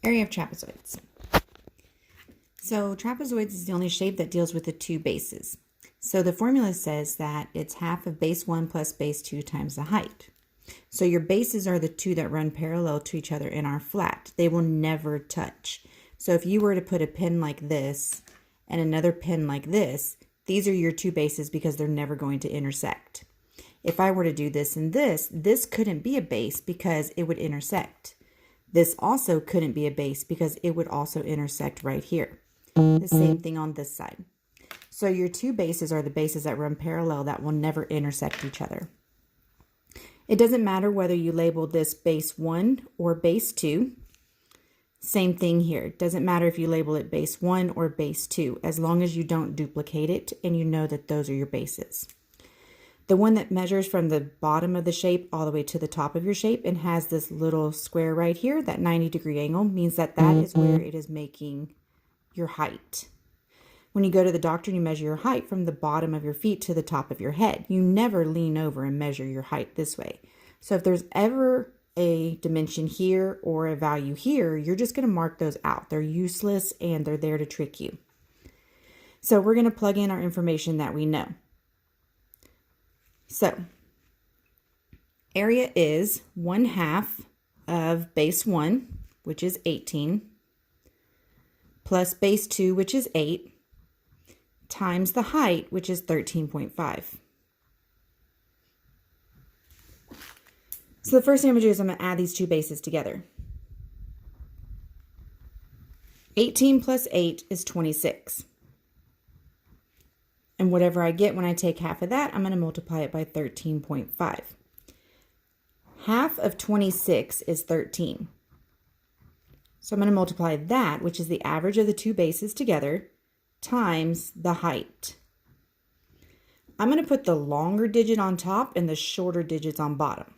Area of trapezoids. So trapezoids is the only shape that deals with the two bases. So the formula says that it's half of base 1 plus base 2 times the height. So your bases are the two that run parallel to each other and are flat. They will never touch. So if you were to put a pin like this and another pin like this, these are your two bases because they're never going to intersect. If I were to do this and this couldn't be a base because it would intersect. This also couldn't be a base because it would also intersect right here. The same thing on this side. So your two bases are the bases that run parallel that will never intersect each other. It doesn't matter whether you label this base 1 or base 2. Same thing here. It doesn't matter if you label it base 1 or base 2, as long as you don't duplicate it and you know that those are your bases. The one that measures from the bottom of the shape all the way to the top of your shape and has this little square right here, that 90-degree angle, means that that is where it is making your height. When you go to the doctor and you measure your height from the bottom of your feet to the top of your head, you never lean over and measure your height this way. So if there's ever a dimension here or a value here, you're just going to mark those out. They're useless and they're there to trick you. So we're going to plug in our information that we know. So area is 1/2 of base 1, which is 18, plus base 2, which is 8, times the height, which is 13.5. So the first thing I'm going to do is I'm going to add these two bases together. 18 plus 8 is 26. And whatever I get when I take half of that, I'm going to multiply it by 13.5. Half of 26 is 13. So I'm going to multiply that, which is the average of the two bases together, times the height. I'm going to put the longer digit on top and the shorter digits on bottom.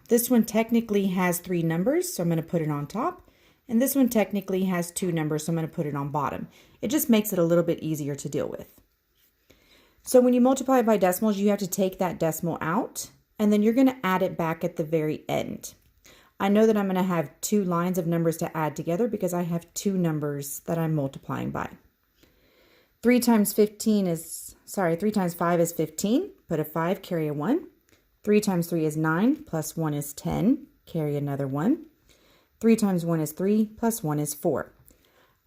This one technically has 3 numbers, so I'm going to put it on top. And this one technically has 2 numbers, so I'm going to put it on bottom. It just makes it a little bit easier to deal with. So when you multiply by decimals, you have to take that decimal out, and then you're going to add it back at the very end. I know that I'm going to have 2 lines of numbers to add together because I have 2 numbers that I'm multiplying by. 3 times 5 is 15. Put a 5, carry a 1. 3 times 3 is 9, plus 1 is 10, carry another 1. 3 times 1 is 3, plus 1 is 4.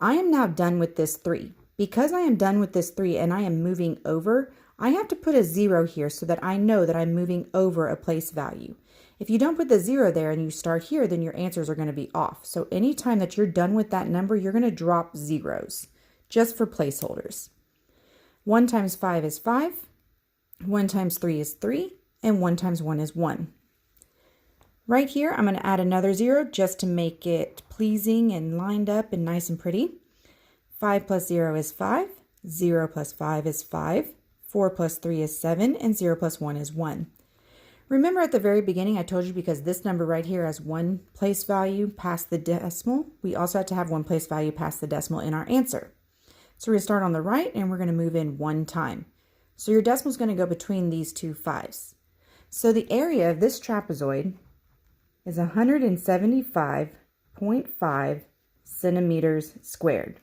I am now done with this 3. Because I am done with this 3 and I am moving over, I have to put a 0 here so that I know that I'm moving over a place value. If you don't put the 0 there and you start here, then your answers are going to be off. So anytime that you're done with that number, you're going to drop zeros, just for placeholders. 1 times 5 is 5, 1 times 3 is 3, and 1 times 1 is 1. Right here, I'm going to add another 0 just to make it pleasing and lined up and nice and pretty. 5 plus 0 is 5, 0 plus 5 is 5, 4 plus 3 is 7, and 0 plus 1 is 1. Remember at the very beginning I told you because this number right here has 1 place value past the decimal, we also have to have 1 place value past the decimal in our answer. So we're going to start on the right and we're going to move in 1 time. So your decimal is going to go between these two 5s. So the area of this trapezoid is 175.5 centimeters squared.